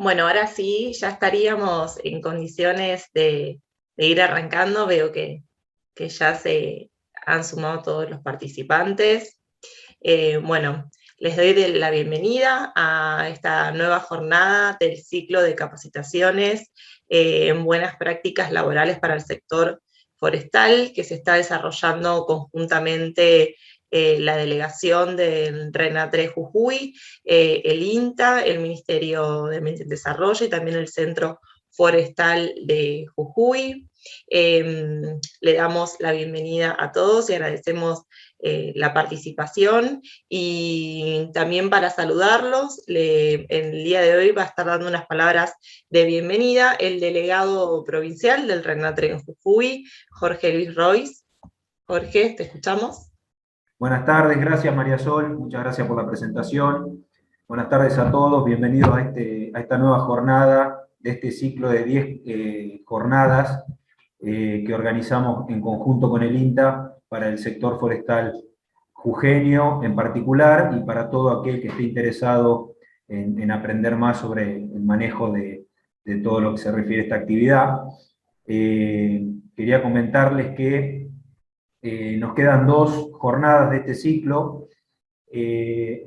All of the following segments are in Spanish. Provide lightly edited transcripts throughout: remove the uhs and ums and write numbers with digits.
Bueno, ahora sí, ya estaríamos en condiciones de ir arrancando. Veo que ya se han sumado todos los participantes. Bueno, les doy la bienvenida a esta nueva jornada del ciclo de capacitaciones en buenas prácticas laborales para el sector forestal, que se está desarrollando conjuntamente la delegación del RENATRE Jujuy, el INTA, el Ministerio de Ambiente y Desarrollo y también el Centro Forestal de Jujuy. Le damos la bienvenida a todos y agradecemos la participación, y también para saludarlos, el día de hoy va a estar dando unas palabras de bienvenida el delegado provincial del RENATRE en Jujuy, Jorge Luis Royce. Jorge, te escuchamos. Buenas tardes, gracias María Sol, muchas gracias por la presentación. Buenas tardes a todos, bienvenidos a esta nueva jornada de este ciclo de 10 jornadas que organizamos en conjunto con el INTA para el sector forestal jujeño en particular y para todo aquel que esté interesado en aprender más sobre el manejo de todo lo que se refiere a esta actividad. Quería comentarles que nos quedan 2 jornadas de este ciclo.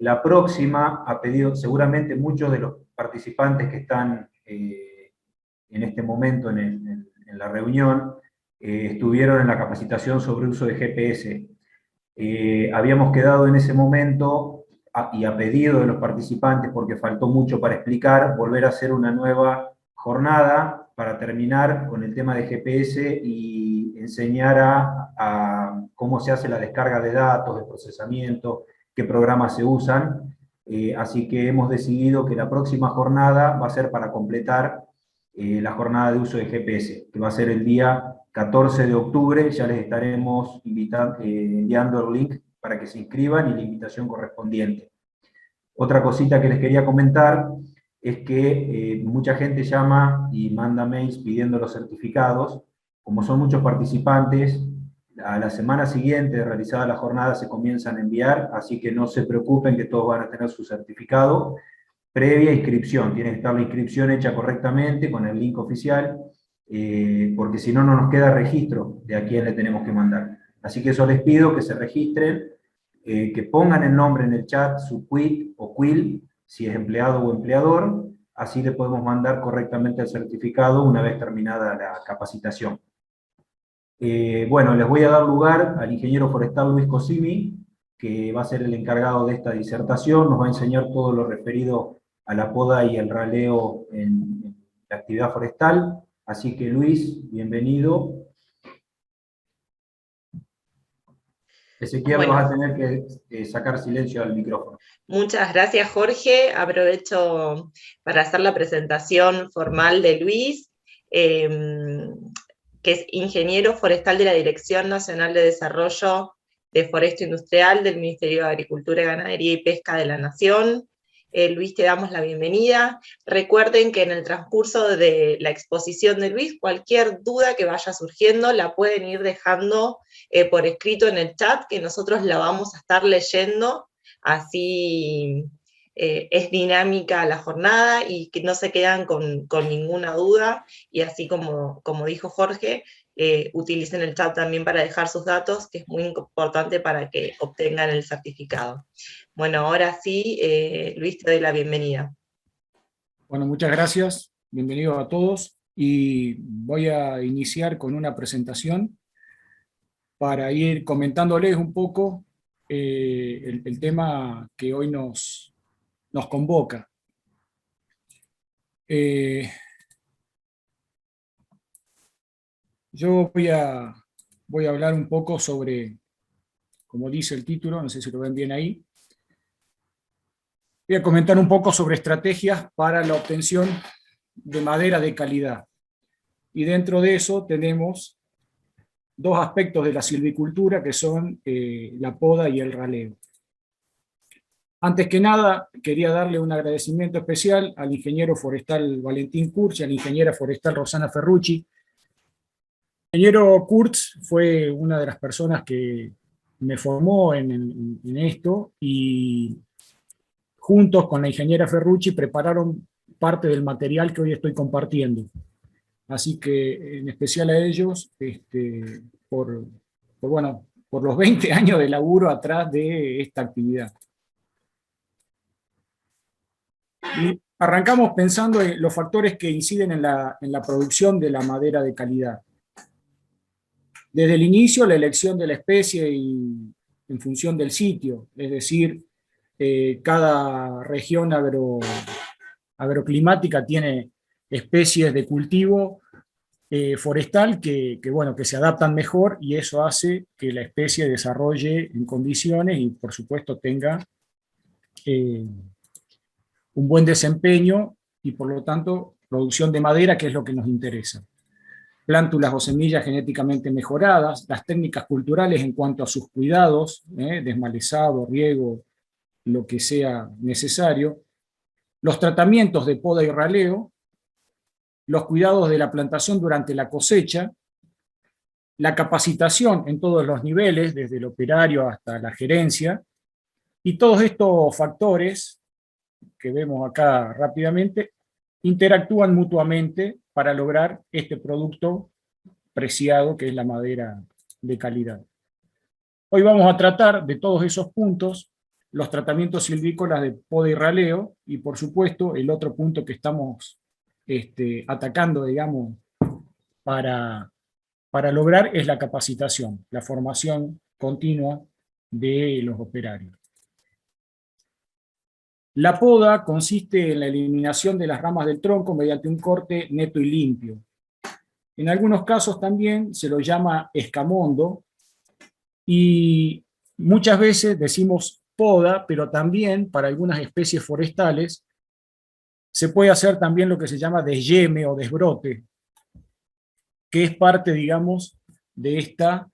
La próxima, a pedido, seguramente muchos de los participantes que están en este momento en la reunión, estuvieron en la capacitación sobre uso de GPS. Habíamos quedado en ese momento, y a pedido de los participantes, porque faltó mucho para explicar, volver a hacer una nueva jornada para terminar con el tema de GPS y enseñar a cómo se hace la descarga de datos, de procesamiento, qué programas se usan. Así que hemos decidido que la próxima jornada va a ser para completar la jornada de uso de GPS, que va a ser el día 14 de octubre. Ya les estaremos enviando el link para que se inscriban y la invitación correspondiente. Otra cosita que les quería comentar es que mucha gente llama y manda mails pidiendo los certificados. Como son muchos participantes, a la semana siguiente de realizada la jornada se comienzan a enviar, así que no se preocupen que todos van a tener su certificado previa inscripción. Tiene que estar la inscripción hecha correctamente con el link oficial, porque si no, no nos queda registro de a quién le tenemos que mandar. Así que eso les pido, que se registren, que pongan el nombre en el chat, su quit o quill, si es empleado o empleador, así le podemos mandar correctamente el certificado una vez terminada la capacitación. Bueno, les voy a dar lugar al ingeniero forestal Luis Cosimi, que va a ser el encargado de esta disertación, nos va a enseñar todo lo referido a la poda y el raleo en la actividad forestal. Así que Luis, bienvenido. Ezequiel, vas Bueno, a tener que sacar silencio al micrófono. muchas gracias, Jorge. Aprovecho para hacer la presentación formal de Luis, que es ingeniero forestal de la Dirección Nacional de Desarrollo de Foresto Industrial del Ministerio de Agricultura, Ganadería y Pesca de la Nación. Luis, te damos la bienvenida. Recuerden que en el transcurso de la exposición de Luis, cualquier duda que vaya surgiendo la pueden ir dejando por escrito en el chat, que nosotros la vamos a estar leyendo. Así es dinámica la jornada y que no se quedan con ninguna duda, y así como dijo Jorge, utilicen el chat también para dejar sus datos, que es muy importante para que obtengan el certificado. Bueno, ahora sí, Luis, te doy la bienvenida. Bueno, muchas gracias, bienvenidos a todos, y voy a iniciar con una presentación para ir comentándoles un poco el tema que hoy nos convoca. Yo voy a hablar un poco sobre, como dice el título, no sé si lo ven bien ahí, voy a comentar un poco sobre estrategias para la obtención de madera de calidad. Y dentro de eso tenemos 2 aspectos de la silvicultura, que son la poda y el raleo. Antes que nada, quería darle un agradecimiento especial al ingeniero forestal Valentín Kurz y a la ingeniera forestal Rosana Ferrucci. El ingeniero Kurz fue una de las personas que me formó en esto, y juntos con la ingeniera Ferrucci prepararon parte del material que hoy estoy compartiendo. Así que en especial a ellos, por los 20 años de laburo atrás de esta actividad. Y arrancamos pensando en los factores que inciden en la producción de la madera de calidad. Desde el inicio, la elección de la especie y en función del sitio, es decir, cada región agroclimática tiene especies de cultivo forestal que se adaptan mejor, y eso hace que la especie desarrolle en condiciones y, por supuesto, tenga un buen desempeño y, por lo tanto, producción de madera, que es lo que nos interesa. Plántulas o semillas genéticamente mejoradas, las técnicas culturales en cuanto a sus cuidados, desmalezado, riego, lo que sea necesario, los tratamientos de poda y raleo, los cuidados de la plantación durante la cosecha, la capacitación en todos los niveles, desde el operario hasta la gerencia, y todos estos factores que vemos acá rápidamente interactúan mutuamente para lograr este producto preciado que es la madera de calidad. Hoy vamos a tratar de todos esos puntos, los tratamientos silvícolas de poda y raleo, y por supuesto el otro punto que estamos atacando, digamos, para lograr es la capacitación, la formación continua de los operarios. La poda consiste en la eliminación de las ramas del tronco mediante un corte neto y limpio. En algunos casos también se lo llama escamondo, y muchas veces decimos poda, pero también para algunas especies forestales se puede hacer también lo que se llama desyeme o desbrote, que es parte, digamos, de esta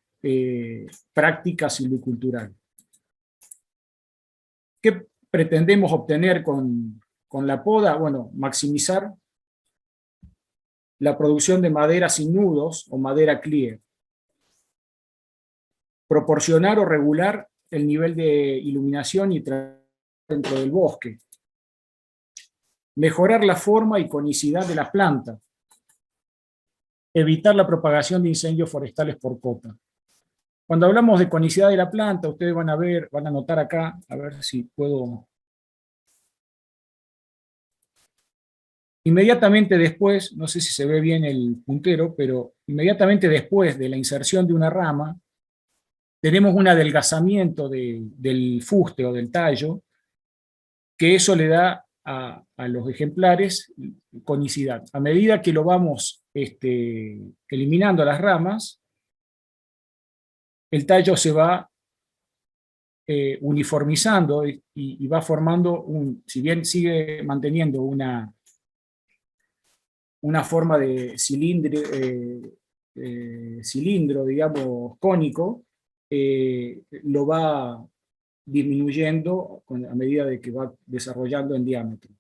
práctica silvicultural. ¿Qué pretendemos obtener con la poda? Bueno, maximizar la producción de madera sin nudos o madera clear. Proporcionar o regular el nivel de iluminación y dentro del bosque. Mejorar la forma y conicidad de la planta. Evitar la propagación de incendios forestales por cota. Cuando hablamos de conicidad de la planta, ustedes van a notar acá, a ver si puedo. Inmediatamente después, no sé si se ve bien el puntero, pero inmediatamente después de la inserción de una rama, tenemos un adelgazamiento del fuste o del tallo, que eso le da a los ejemplares conicidad. A medida que lo vamos eliminando las ramas, el tallo se va uniformizando y va formando, si bien sigue manteniendo una forma de cilindro, digamos, cónico, lo va disminuyendo a medida de que va desarrollando en diámetro.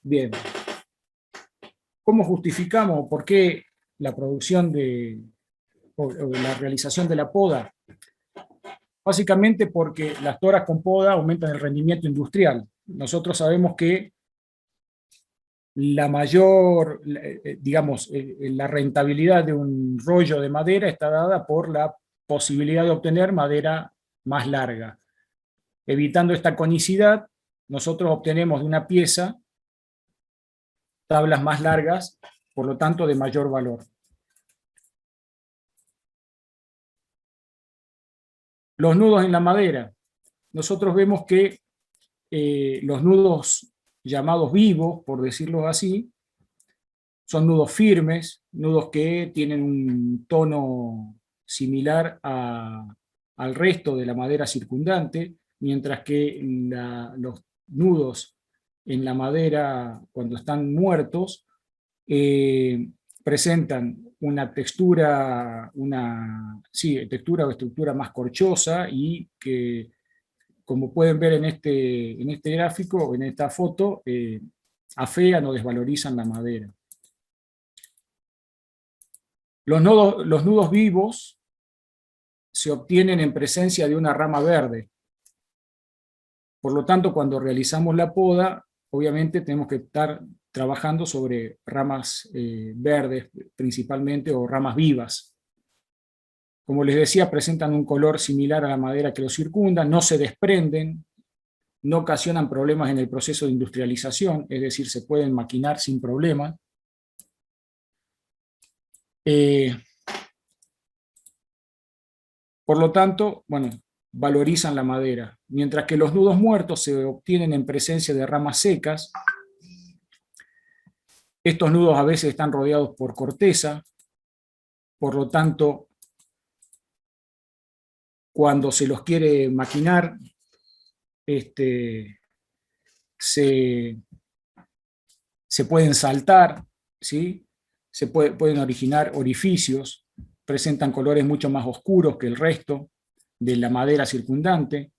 Bien. ¿Cómo justificamos por qué la producción o la realización de la poda? Básicamente porque las toras con poda aumentan el rendimiento industrial. Nosotros sabemos que la mayor, digamos, la rentabilidad de un rollo de madera está dada por la posibilidad de obtener madera más larga. Evitando esta conicidad, nosotros obtenemos de una pieza tablas más largas, por lo tanto de mayor valor. Los nudos en la madera. Nosotros vemos que los nudos llamados vivos, por decirlo así, son nudos firmes, nudos que tienen un tono similar al resto de la madera circundante, mientras que los nudos en la madera, cuando están muertos, presentan una textura o estructura más corchosa, y que, como pueden ver en este gráfico, en esta foto, afean o desvalorizan la madera. Los nudos vivos se obtienen en presencia de una rama verde. Por lo tanto, cuando realizamos la poda, obviamente tenemos que estar trabajando sobre ramas verdes principalmente, o ramas vivas. Como les decía, presentan un color similar a la madera que los circunda, no se desprenden, no ocasionan problemas en el proceso de industrialización, es decir, se pueden maquinar sin problemas. Por lo tanto, bueno, valorizan la madera, mientras que los nudos muertos se obtienen en presencia de ramas secas. Estos nudos a veces están rodeados por corteza, por lo tanto, cuando se los quiere maquinar, se pueden saltar, ¿sí? Pueden originar orificios, presentan colores mucho más oscuros que el resto de la madera circundante.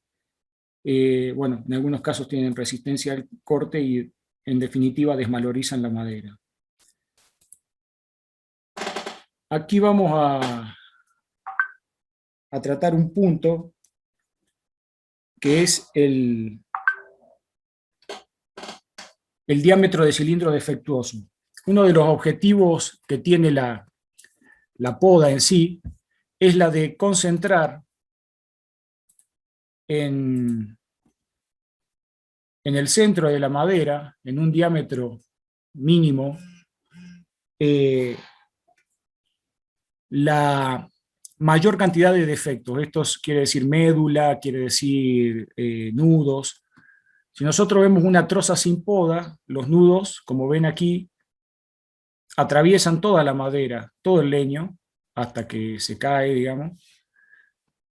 Bueno, en algunos casos tienen resistencia al corte y en definitiva desvalorizan la madera. Aquí vamos a tratar un punto que es el diámetro de cilindro defectuoso. Uno de los objetivos que tiene la poda en sí es la de concentrar en el centro de la madera, en un diámetro mínimo, la mayor cantidad de defectos. Esto quiere decir médula, quiere decir nudos. Si nosotros vemos una troza sin poda, los nudos, como ven aquí, atraviesan toda la madera, todo el leño, hasta que se cae, digamos,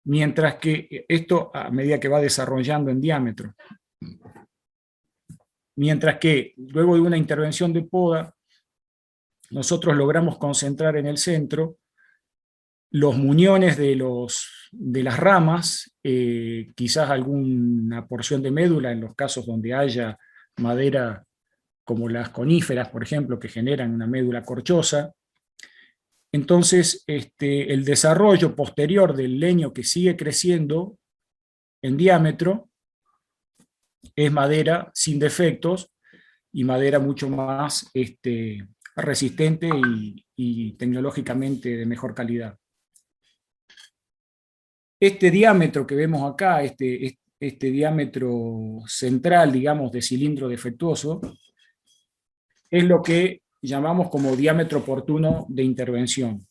mientras que esto a medida que va desarrollando en diámetro. Mientras que luego de una intervención de poda, nosotros logramos concentrar en el centro los muñones de las ramas, quizás alguna porción de médula en los casos donde haya madera como las coníferas, por ejemplo, que generan una médula corchosa. Entonces, el desarrollo posterior del leño que sigue creciendo en diámetro es madera sin defectos y madera mucho más resistente y tecnológicamente de mejor calidad. Este diámetro que vemos acá, este diámetro central, digamos, de cilindro defectuoso, es lo que llamamos como diámetro oportuno de intervención.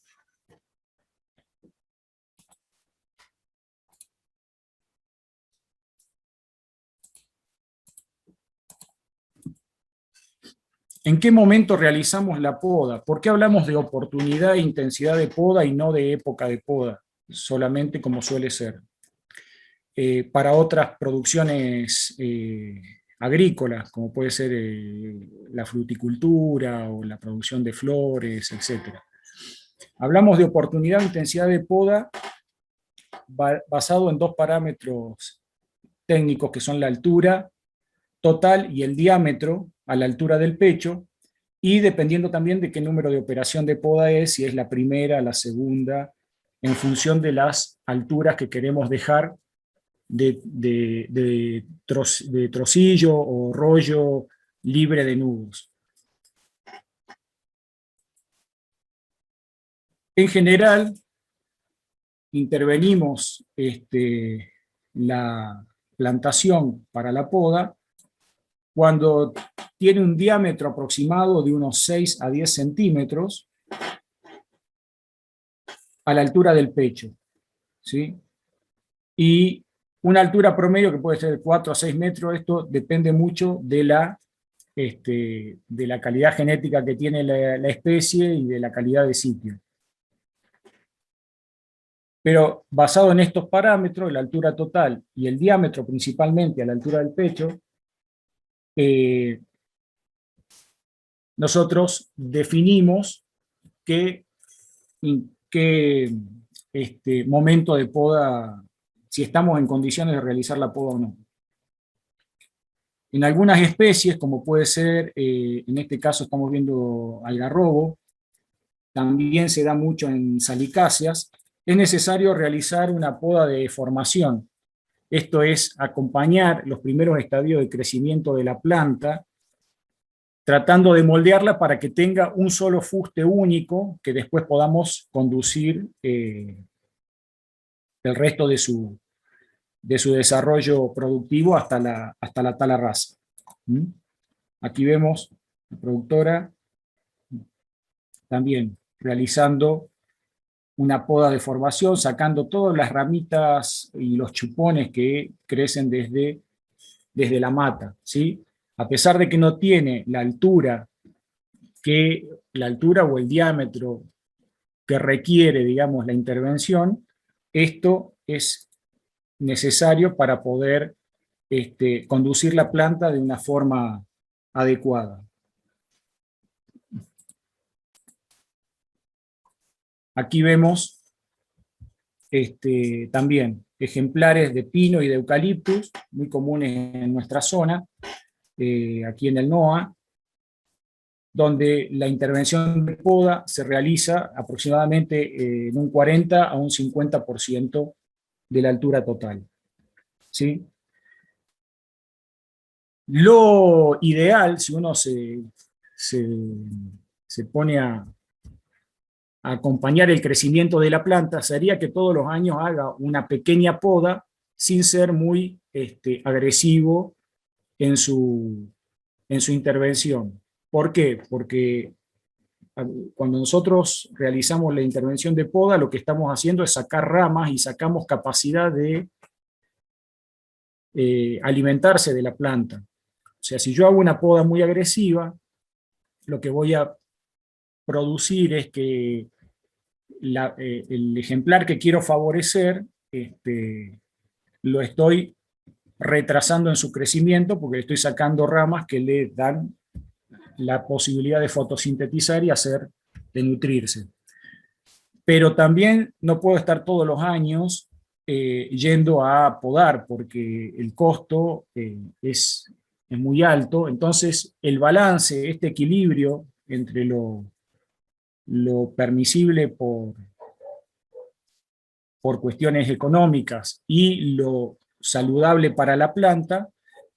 ¿En qué momento realizamos la poda? ¿Por qué hablamos de oportunidad e intensidad de poda y no de época de poda? Solamente como suele ser. Para otras producciones agrícolas, como puede ser la fruticultura o la producción de flores, etc. Hablamos de oportunidad e intensidad de poda basado en dos parámetros técnicos que son la altura total y el diámetro a la altura del pecho, y dependiendo también de qué número de operación de poda es, si es la primera, la segunda, en función de las alturas que queremos dejar de trocillo o rollo libre de nudos. En general, intervenimos la plantación para la poda cuando tiene un diámetro aproximado de unos 6 a 10 centímetros a la altura del pecho, ¿sí? Y una altura promedio que puede ser 4 a 6 metros, esto depende mucho de la calidad genética que tiene la especie y de la calidad de sitio. Pero basado en estos parámetros, la altura total y el diámetro principalmente a la altura del pecho, nosotros definimos qué momento de poda, si estamos en condiciones de realizar la poda o no. En algunas especies, como puede ser, en este caso estamos viendo algarrobo, también se da mucho en salicáceas, es necesario realizar una poda de formación. Esto es acompañar los primeros estadios de crecimiento de la planta, tratando de moldearla para que tenga un solo fuste único que después podamos conducir el resto de su desarrollo productivo hasta la tala rasa. ¿Mm? Aquí vemos la productora también realizando una poda de formación, sacando todas las ramitas y los chupones que crecen desde la mata, ¿sí? A pesar de que no tiene la altura o el diámetro que requiere, digamos, la intervención, esto es necesario para poder conducir la planta de una forma adecuada. Aquí vemos también ejemplares de pino y de eucaliptus, muy comunes en nuestra zona, aquí en el NOA, donde la intervención de poda se realiza aproximadamente en un 40 a un 50% de la altura total. ¿Sí? Lo ideal, si uno se pone a acompañar el crecimiento de la planta, sería que todos los años haga una pequeña poda sin ser muy agresivo en su intervención. ¿Por qué? Porque cuando nosotros realizamos la intervención de poda, lo que estamos haciendo es sacar ramas y sacamos capacidad de alimentarse de la planta. O sea, si yo hago una poda muy agresiva, lo que voy a producir es que el ejemplar que quiero favorecer lo estoy retrasando en su crecimiento porque le estoy sacando ramas que le dan la posibilidad de fotosintetizar y de nutrirse. Pero también no puedo estar todos los años yendo a podar porque el costo es muy alto. Entonces el balance, este equilibrio entre lo permisible por cuestiones económicas y lo saludable para la planta,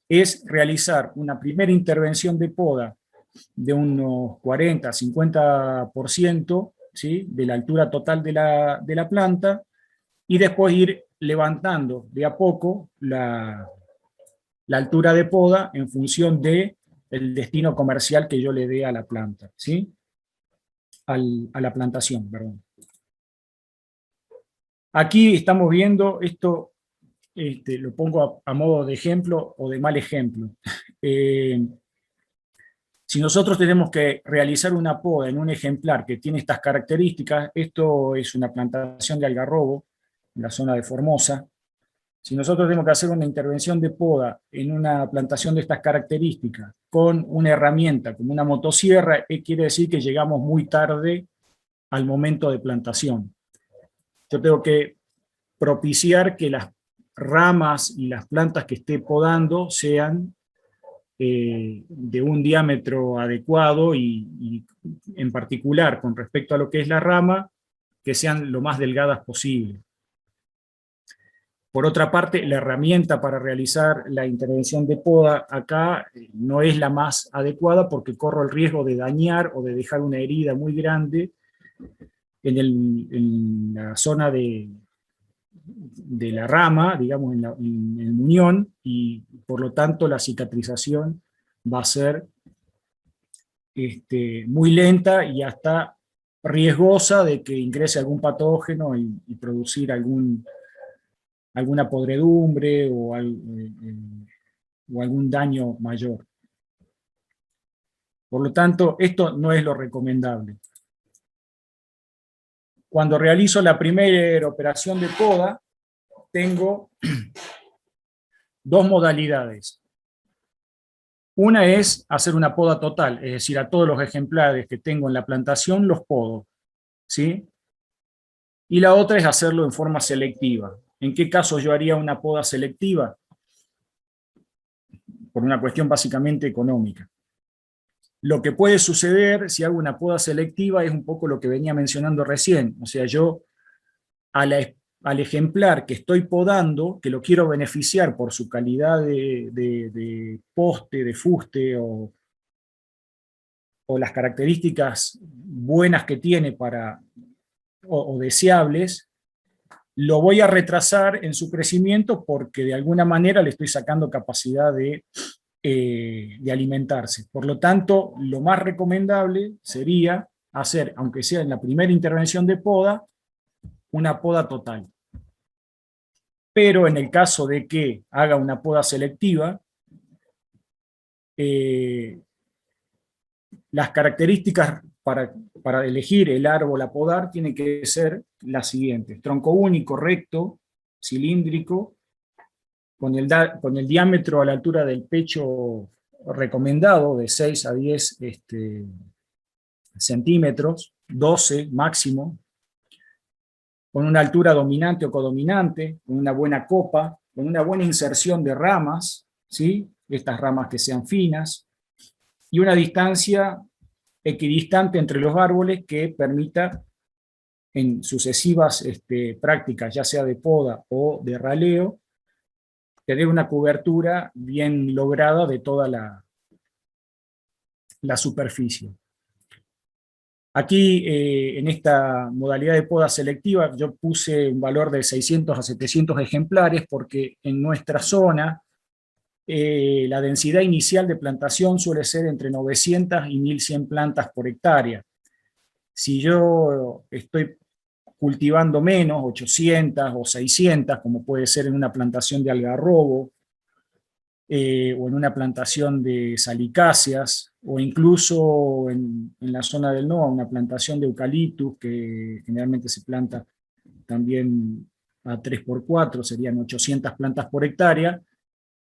es realizar una primera intervención de poda de unos 40-50%, ¿sí?, de la altura total de la planta, y después ir levantando de a poco la altura de poda en función del destino comercial que yo le dé a la planta, ¿sí? A la plantación, perdón. Aquí estamos viendo esto, lo pongo a modo de ejemplo o de mal ejemplo. Si nosotros tenemos que realizar una poda en un ejemplar que tiene estas características, esto es una plantación de algarrobo en la zona de Formosa. Si nosotros tenemos que hacer una intervención de poda en una plantación de estas características con una herramienta como una motosierra, quiere decir que llegamos muy tarde al momento de plantación. Yo tengo que propiciar que las ramas y las plantas que esté podando sean de un diámetro adecuado y en particular con respecto a lo que es la rama, que sean lo más delgadas posible. Por otra parte, la herramienta para realizar la intervención de poda acá no es la más adecuada porque corro el riesgo de dañar o de dejar una herida muy grande en la zona de la rama, digamos, en el muñón, y por lo tanto la cicatrización va a ser muy lenta y hasta riesgosa de que ingrese algún patógeno y producir alguna podredumbre o algún daño mayor. Por lo tanto, esto no es lo recomendable. Cuando realizo la primera operación de poda, tengo dos modalidades. Una es hacer una poda total, es decir, a todos los ejemplares que tengo en la plantación los podo, ¿sí? Y la otra es hacerlo en forma selectiva. ¿En qué caso yo haría una poda selectiva? Por una cuestión básicamente económica. Lo que puede suceder si hago una poda selectiva es un poco lo que venía mencionando recién. O sea, yo al ejemplar que estoy podando, que lo quiero beneficiar por su calidad de poste, de fuste o las características buenas que tiene o deseables, lo voy a retrasar en su crecimiento porque de alguna manera le estoy sacando capacidad de alimentarse. Por lo tanto, lo más recomendable sería hacer, aunque sea en la primera intervención de poda, una poda total. Pero en el caso de que haga una poda selectiva, las características para elegir el árbol a podar tienen que ser las siguientes: tronco único, recto, cilíndrico, con el diámetro a la altura del pecho recomendado de 6 a 10 centímetros, 12 máximo, con una altura dominante o codominante, con una buena copa, con una buena inserción de ramas, ¿sí? Estas ramas que sean finas, y una distancia equidistante entre los árboles que permita en sucesivas prácticas, ya sea de poda o de raleo, tener una cobertura bien lograda de toda la superficie. Aquí, en esta modalidad de poda selectiva, yo puse un valor de 600 a 700 ejemplares porque en nuestra zona la densidad inicial de plantación suele ser entre 900 y 1100 plantas por hectárea. Si yo estoy cultivando menos, 800 o 600, como puede ser en una plantación de algarrobo, o en una plantación de salicáceas, o incluso en la zona del NOA, una plantación de eucaliptus, que generalmente se planta también a 3x4, serían 800 plantas por hectárea,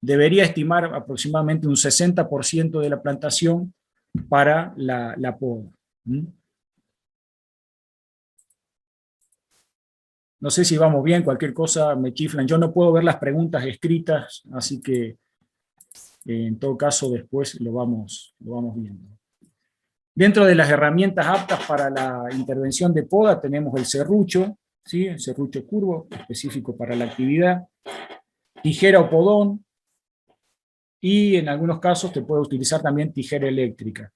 debería estimar aproximadamente un 60% de la plantación para la poda. No sé si vamos bien, cualquier cosa me chiflan. Yo no puedo ver las preguntas escritas, así que en todo caso después lo vamos viendo. Dentro de las herramientas aptas para la intervención de poda tenemos el serrucho, ¿sí? El serrucho curvo, específico para la actividad, tijera o podón, y en algunos casos te puede utilizar también tijera eléctrica.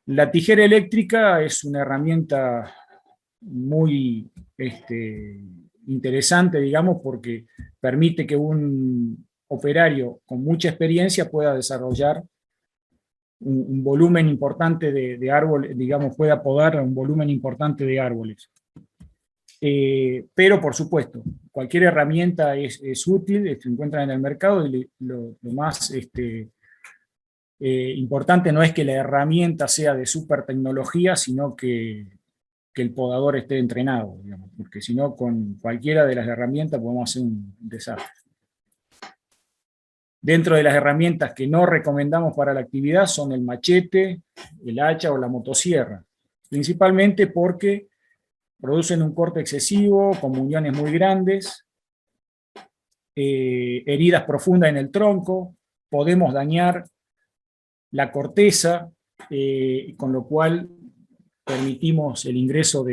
La tijera eléctrica es una herramienta muy interesante, digamos, porque permite que un operario con mucha experiencia pueda desarrollar un volumen importante de árboles, digamos, pueda podar un volumen importante de árboles. Pero, por supuesto, cualquier herramienta es útil, se encuentra en el mercado, y lo más importante no es que la herramienta sea de super tecnología, sino que el podador esté entrenado, digamos, porque si no, con cualquiera de las herramientas podemos hacer un desastre. Dentro de las herramientas que no recomendamos para la actividad son el machete, el hacha o la motosierra, principalmente porque producen un corte excesivo, comuniones muy grandes, heridas profundas en el tronco, podemos dañar la corteza, con lo cual permitimos el ingreso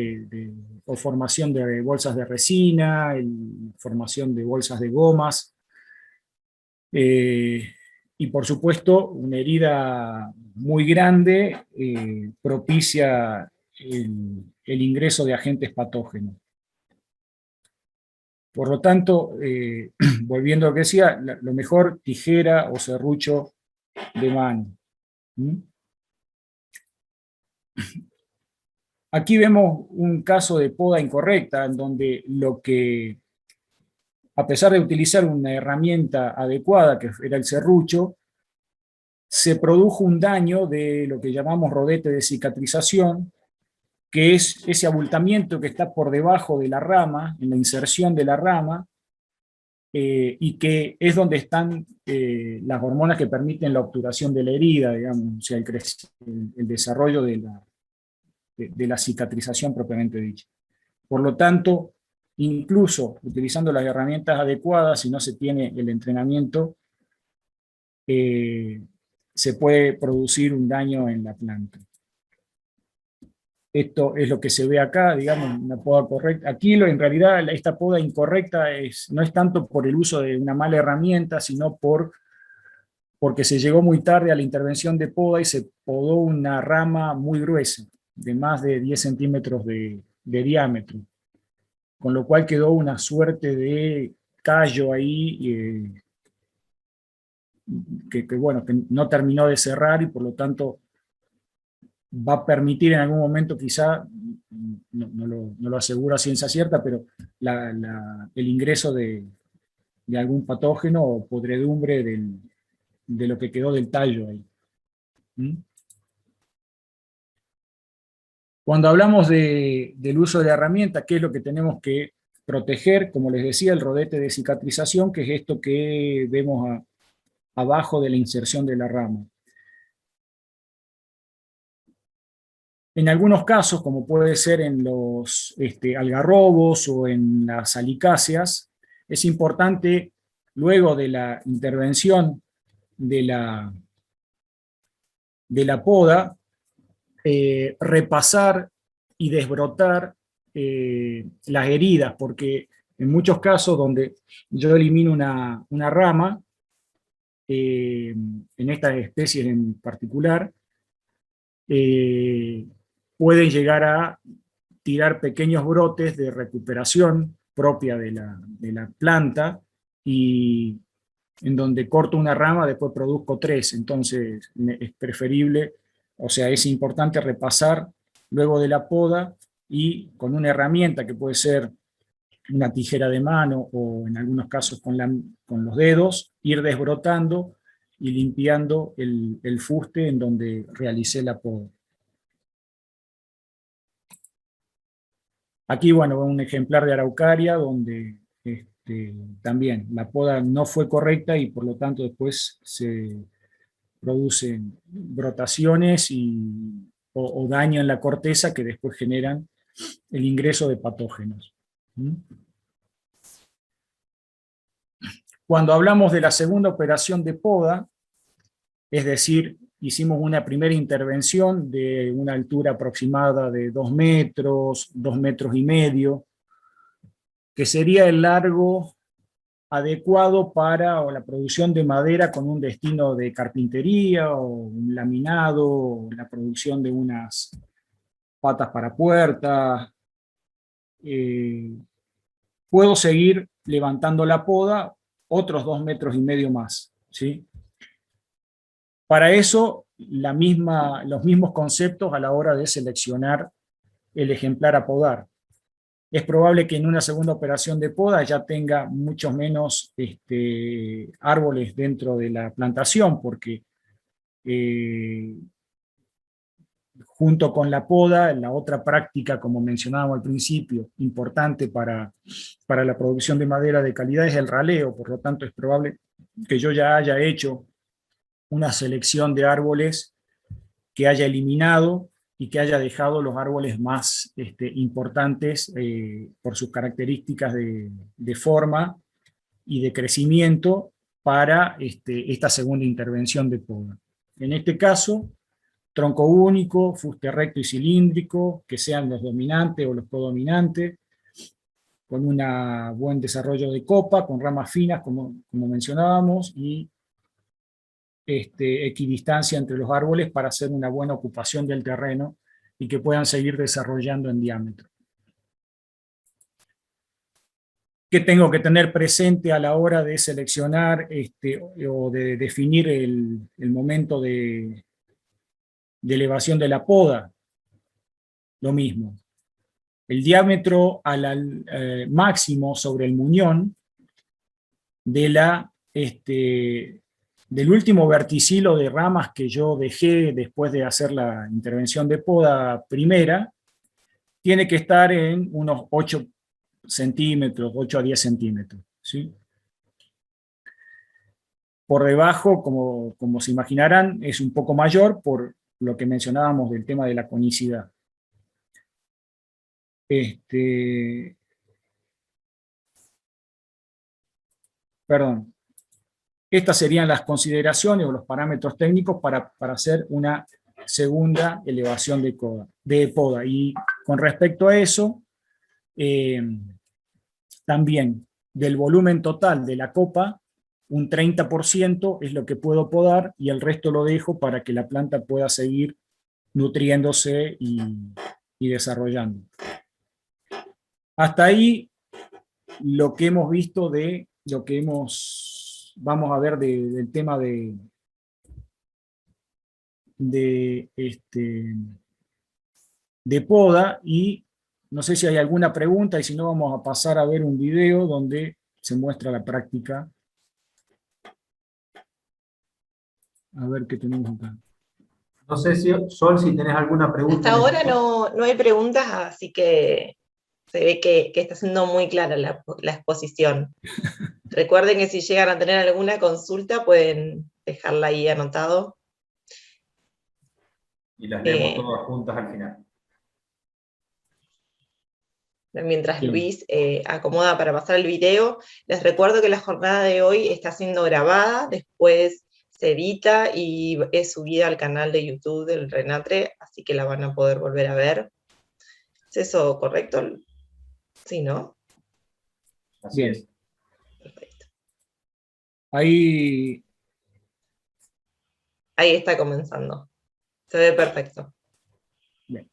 o formación de bolsas de resina, formación de bolsas de gomas, y por supuesto una herida muy grande propicia el ingreso de agentes patógenos. Por lo tanto, volviendo a lo que decía, lo mejor tijera o serrucho de mano. Aquí vemos un caso de poda incorrecta, en donde a pesar de utilizar una herramienta adecuada, que era el serrucho, se produjo un daño de lo que llamamos rodete de cicatrización, que es ese abultamiento que está por debajo de la rama, en la inserción de la rama, y que es donde están las hormonas que permiten la obturación de la herida, digamos, o sea, el desarrollo de la cicatrización propiamente dicha. Por lo tanto, incluso utilizando las herramientas adecuadas, si no se tiene el entrenamiento, se puede producir un daño en la planta. Esto es lo que se ve acá, digamos, una poda correcta. Aquí en realidad esta poda incorrecta no es tanto por el uso de una mala herramienta, sino porque se llegó muy tarde a la intervención de poda y se podó una rama muy gruesa, de más de 10 centímetros de diámetro, con lo cual quedó una suerte de callo ahí bueno, que no terminó de cerrar y por lo tanto va a permitir en algún momento quizá, no lo aseguro a ciencia cierta, pero el ingreso de algún patógeno o podredumbre de lo que quedó del tallo ahí. ¿Mm? Cuando hablamos del uso de la herramienta, ¿qué es lo que tenemos que proteger? Como les decía, el rodete de cicatrización, que es esto que vemos abajo de la inserción de la rama. En algunos casos, como puede ser en los algarrobos o en las salicáceas, es importante, luego de la intervención de la poda, repasar y desbrotar las heridas, porque en muchos casos donde yo elimino una rama, en estas especies en particular, pueden llegar a tirar pequeños brotes de recuperación propia de la planta, y en donde corto una rama después produzco tres. Entonces es preferible, o sea, es importante repasar luego de la poda y con una herramienta que puede ser una tijera de mano o en algunos casos con los dedos, ir desbrotando y limpiando el fuste en donde realicé la poda. Aquí, bueno, un ejemplar de araucaria donde también la poda no fue correcta y por lo tanto después se producen brotaciones o daño en la corteza que después generan el ingreso de patógenos. Cuando hablamos de la segunda operación de poda, es decir, hicimos una primera intervención de una altura aproximada de 2 metros, 2 metros y medio, que sería el largo adecuado para la producción de madera con un destino de carpintería o un laminado, o la producción de unas patas para puertas. Puedo seguir levantando la poda otros 2 metros y medio más, ¿sí? Para eso, los mismos conceptos a la hora de seleccionar el ejemplar a podar. Es probable que en una segunda operación de poda ya tenga muchos menos árboles dentro de la plantación, porque junto con la poda, la otra práctica, como mencionábamos al principio, importante para la producción de madera de calidad es el raleo. Por lo tanto, es probable que yo ya haya hecho una selección de árboles que haya eliminado y que haya dejado los árboles más importantes por sus características de forma y de crecimiento para esta segunda intervención de poda. En este caso, tronco único, fuste recto y cilíndrico, que sean los dominantes o los codominantes, con un buen desarrollo de copa, con ramas finas, como mencionábamos, y equidistancia entre los árboles para hacer una buena ocupación del terreno y que puedan seguir desarrollando en diámetro. ¿Qué tengo que tener presente a la hora de seleccionar o de definir el momento de elevación de la poda? Lo mismo. El diámetro máximo sobre el muñón del último verticilo de ramas que yo dejé después de hacer la intervención de poda primera, tiene que estar en unos 8 centímetros, 8 a 10 centímetros, ¿sí? Por debajo, como se imaginarán, es un poco mayor por lo que mencionábamos del tema de la conicidad. Perdón. Estas serían las consideraciones o los parámetros técnicos para hacer una segunda elevación de poda. Y con respecto a eso, también del volumen total de la copa, un 30% es lo que puedo podar y el resto lo dejo para que la planta pueda seguir nutriéndose y desarrollando. Hasta ahí lo que hemos visto de lo que vamos a ver del tema de poda, y no sé si hay alguna pregunta, y si no vamos a pasar a ver un video donde se muestra la práctica. A ver qué tenemos acá. No sé si, Sol, si tenés alguna pregunta. Hasta ahora no hay preguntas, así que se ve que está siendo muy clara la exposición. Recuerden que si llegan a tener alguna consulta, pueden dejarla ahí anotado. Y las leemos todas juntas al final. Mientras Bien. Luis acomoda para pasar el video, les recuerdo que la jornada de hoy está siendo grabada, después se edita y es subida al canal de YouTube del RENATRE, así que la van a poder volver a ver. ¿Es eso correcto? Sí, ¿no? Así Bien. es. Perfecto. Ahí Está comenzando. Se ve perfecto. bien.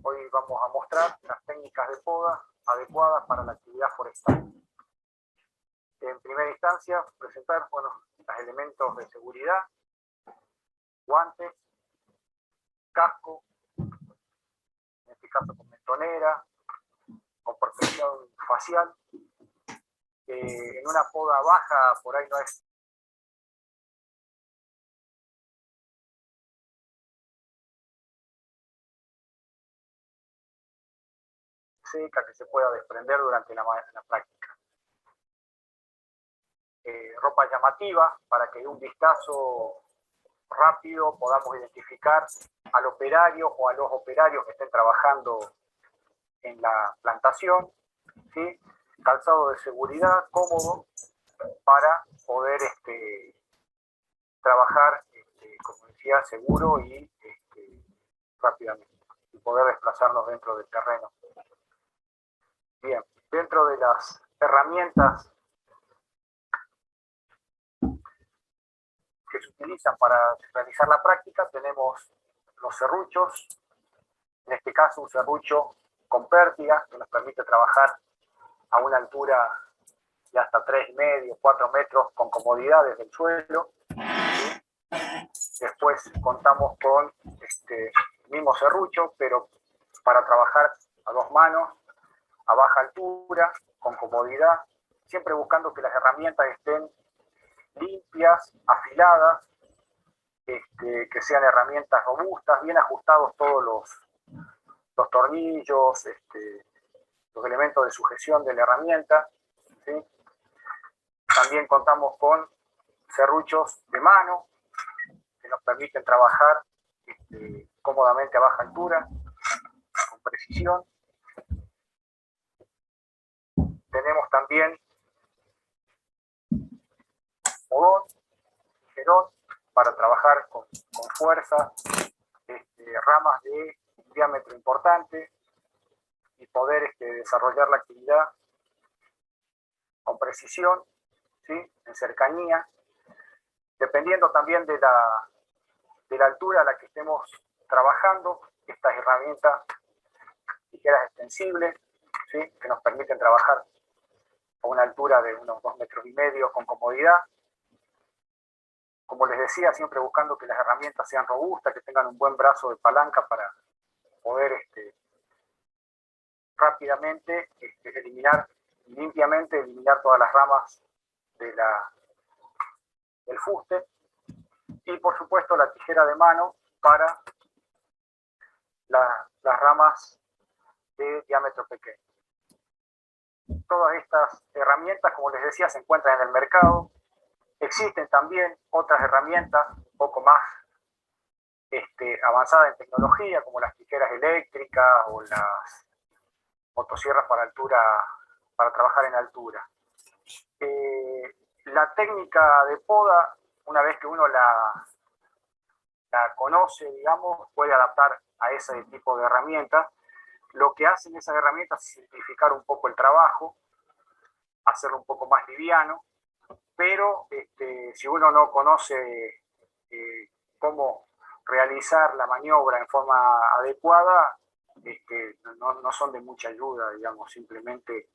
Hoy vamos a mostrar las técnicas de poda adecuadas para la actividad forestal. En primera instancia, presentar los elementos de seguridad, guantes, casco, en este caso con mentonera, con protección facial. En una poda baja, por ahí no es seca, que se pueda desprender durante la práctica. Ropa llamativa para que de un vistazo rápido podamos identificar al operario o a los operarios que estén trabajando en la plantación, ¿sí? Calzado de seguridad cómodo para poder trabajar, como decía, seguro y rápidamente, y poder desplazarnos dentro del terreno. Bien, dentro de las herramientas que se utilizan para realizar la práctica tenemos los serruchos, en este caso un serrucho con pértiga que nos permite trabajar a una altura de hasta 3,5, 4 metros con comodidad desde el suelo. Después contamos con el mismo serrucho, pero para trabajar a 2 manos, a baja altura, con comodidad, siempre buscando que las herramientas estén limpias, afiladas, que sean herramientas robustas, bien ajustados todos los tornillos, los elementos de sujeción de la herramienta, ¿sí? También contamos con serruchos de mano que nos permiten trabajar cómodamente a baja altura, con precisión. Tenemos también modón, tijerón, para trabajar con fuerza, ramas de un diámetro importante y poder desarrollar la actividad con precisión, ¿sí? En cercanía, dependiendo también de la altura a la que estemos trabajando. Estas herramientas, tijeras extensibles, ¿sí? Que nos permiten trabajar a una altura de unos 2,5 metros con comodidad. Como les decía, siempre buscando que las herramientas sean robustas, que tengan un buen brazo de palanca para poder rápidamente limpiamente eliminar todas las ramas del fuste. Y por supuesto la tijera de mano para las ramas de diámetro pequeño. Todas estas herramientas, como les decía, se encuentran en el mercado. Existen también otras herramientas un poco más avanzadas en tecnología, como las tijeras eléctricas o las motosierras para trabajar en altura. La técnica de poda, una vez que uno la conoce, digamos, puede adaptar a ese tipo de herramientas. Lo que hacen esas herramientas es simplificar un poco el trabajo, hacerlo un poco más liviano, pero si uno no conoce cómo realizar la maniobra en forma adecuada, no son de mucha ayuda, digamos, simplemente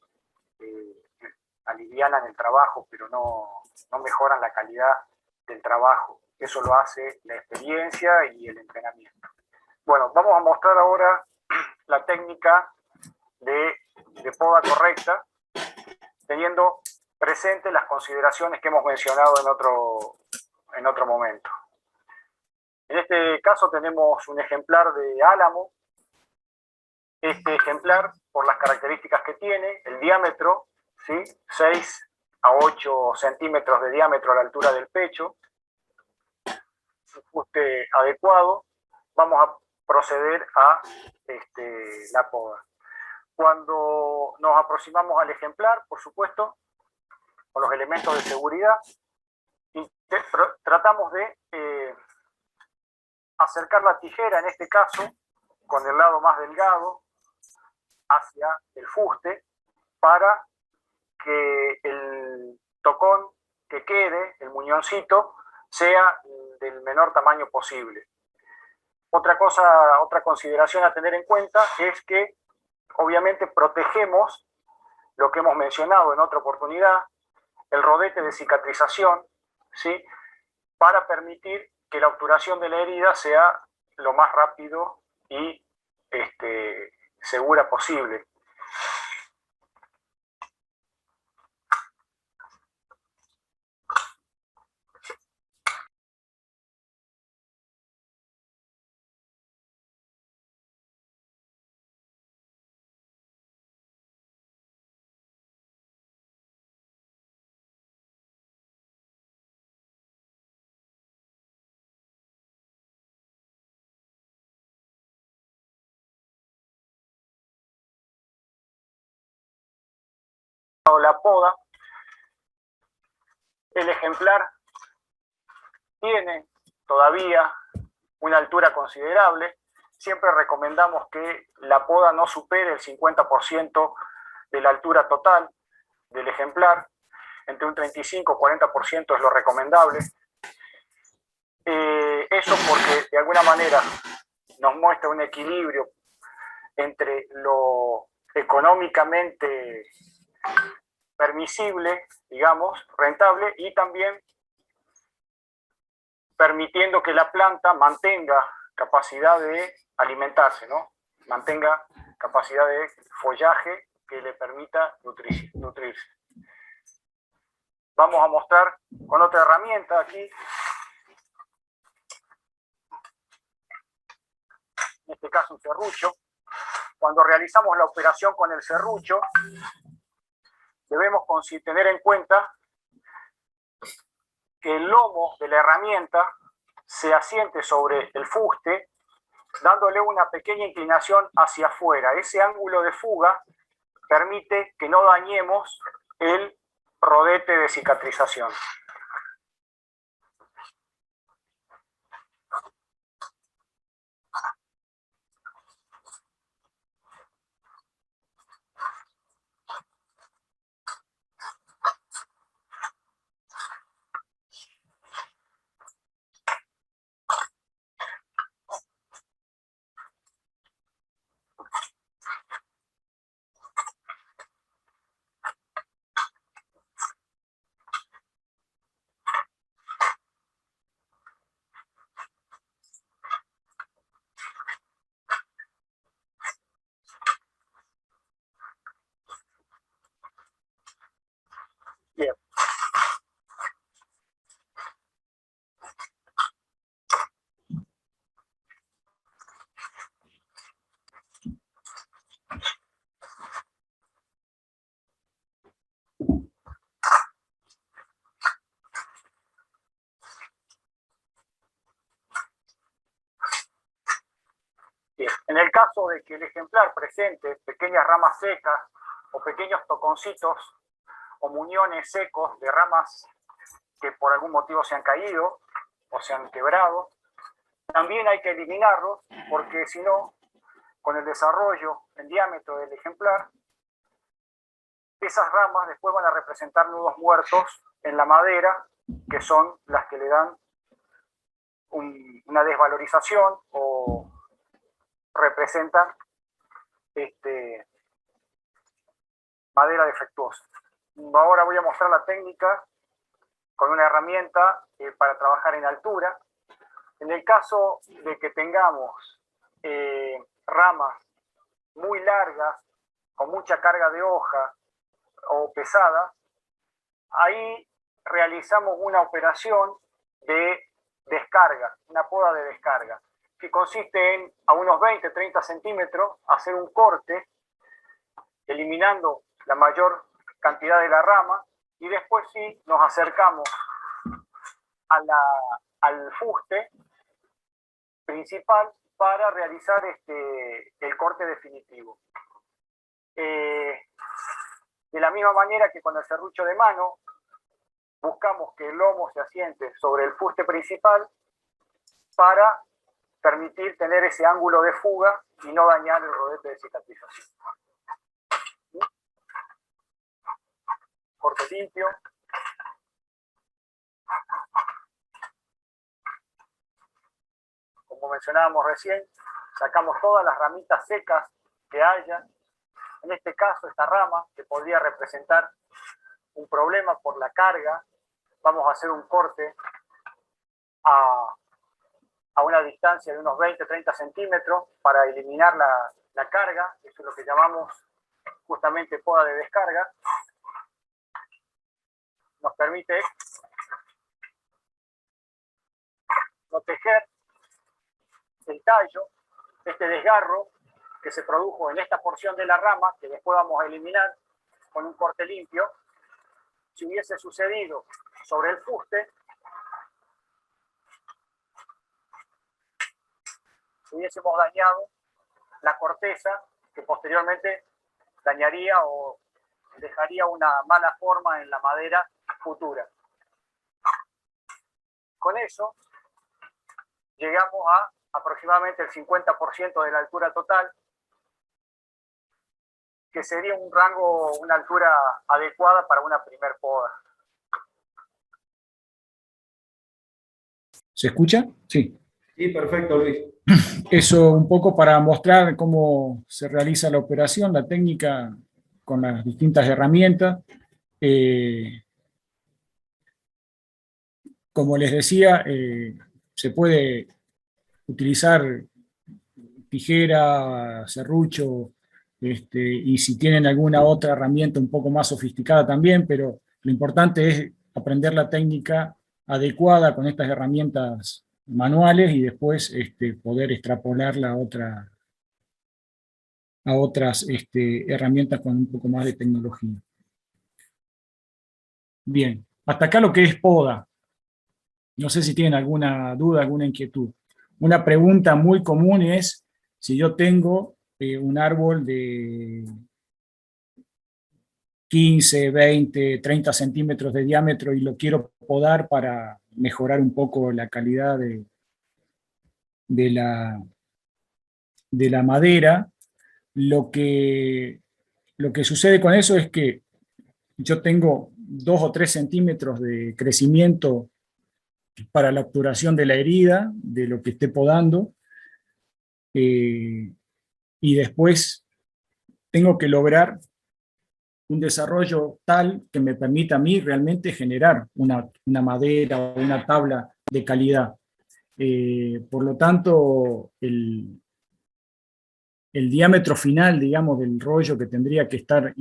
alivianan el trabajo, pero no mejoran la calidad del trabajo. Eso lo hace la experiencia y el entrenamiento. Bueno, vamos a mostrar ahora la técnica de poda correcta, teniendo presentes las consideraciones que hemos mencionado en otro momento. En este caso tenemos un ejemplar de álamo. Este ejemplar, por las características que tiene, el diámetro, ¿sí? 6 a 8 centímetros de diámetro a la altura del pecho, un fuste adecuado, vamos a proceder a la poda. Cuando nos aproximamos al ejemplar, por supuesto, con los elementos de seguridad, tratamos de acercar la tijera, en este caso, con el lado más delgado hacia el fuste, para que el tocón que quede, el muñoncito, sea del menor tamaño posible. Otra consideración a tener en cuenta es que obviamente protegemos lo que hemos mencionado en otra oportunidad, el rodete de cicatrización, ¿sí? Para permitir que la obturación de la herida sea lo más rápido y segura posible. La poda, el ejemplar tiene todavía una altura considerable. Siempre recomendamos que la poda no supere el 50% de la altura total del ejemplar. Entre un 35 y 40% es lo recomendable. Eso porque de alguna manera nos muestra un equilibrio entre lo económicamente permisible, digamos, rentable, y también permitiendo que la planta mantenga capacidad de alimentarse, ¿no? Mantenga capacidad de follaje que le permita nutrirse. Vamos a mostrar con otra herramienta aquí. En este caso un serrucho. Cuando realizamos la operación con el serrucho, debemos tener en cuenta que el lomo de la herramienta se asiente sobre el fuste, dándole una pequeña inclinación hacia afuera. Ese ángulo de fuga permite que no dañemos el rodete de cicatrización. Bien. Bien. En el caso de que el ejemplar presente pequeñas ramas secas o pequeños toconcitos o muñones secos de ramas que por algún motivo se han caído o se han quebrado. También hay que eliminarlos, porque si no, con el desarrollo en diámetro del ejemplar, esas ramas después van a representar nudos muertos en la madera, que son las que le dan una desvalorización o representan madera defectuosa. Ahora voy a mostrar la técnica con una herramienta para trabajar en altura. En el caso de que tengamos ramas muy largas, con mucha carga de hoja o pesadas, ahí realizamos una operación de descarga, una poda de descarga, que consiste en a unos 20-30 centímetros hacer un corte, eliminando la mayor cantidad de la rama, y después sí nos acercamos al fuste principal para realizar el corte definitivo. De la misma manera que con el serrucho de mano, buscamos que el lomo se asiente sobre el fuste principal para permitir tener ese ángulo de fuga y no dañar el rodete de cicatrización. Corte limpio. Como mencionábamos recién, sacamos todas las ramitas secas que haya. En este caso, esta rama, que podría representar un problema por la carga, vamos a hacer un corte a una distancia de unos 20-30 centímetros para eliminar la carga. Eso es lo que llamamos justamente poda de descarga. Nos permite proteger el tallo, este desgarro que se produjo en esta porción de la rama, que después vamos a eliminar con un corte limpio. Si hubiese sucedido sobre el fuste, hubiésemos dañado la corteza, que posteriormente dañaría o dejaría una mala forma en la madera futura. Con eso llegamos a aproximadamente el 50% de la altura total, que sería un rango, una altura adecuada para una primer poda. ¿Se escucha? Sí. Sí, perfecto, Luis. Eso un poco para mostrar cómo se realiza la operación, la técnica con las distintas herramientas. Como les decía, se puede utilizar tijera, serrucho, y si tienen alguna otra herramienta un poco más sofisticada también, pero lo importante es aprender la técnica adecuada con estas herramientas manuales y después poder extrapolarla a otras herramientas con un poco más de tecnología. Bien, hasta acá lo que es poda. No sé si tienen alguna duda, alguna inquietud. Una pregunta muy común es si yo tengo un árbol de 15, 20, 30 centímetros de diámetro y lo quiero podar para mejorar un poco la calidad de la madera. Lo que sucede con eso es que yo tengo 2 o 3 centímetros de crecimiento para la obturación de la herida, de lo que esté podando, y después tengo que lograr un desarrollo tal que me permita a mí realmente generar una madera o una tabla de calidad. Por lo tanto, el diámetro final, digamos, del rollo que tendría que estar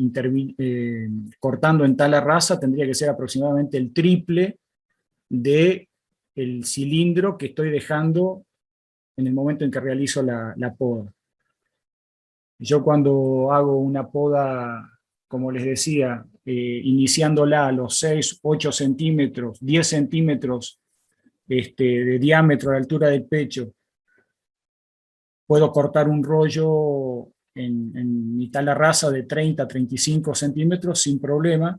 cortando en tala rasa tendría que ser aproximadamente el triple del cilindro que estoy dejando en el momento en que realizo la poda. Yo cuando hago una poda, como les decía, iniciándola a los 6, 8 centímetros, 10 centímetros de diámetro a la altura del pecho, puedo cortar un rollo en mi tala rasa de 30 a 35 centímetros sin problema,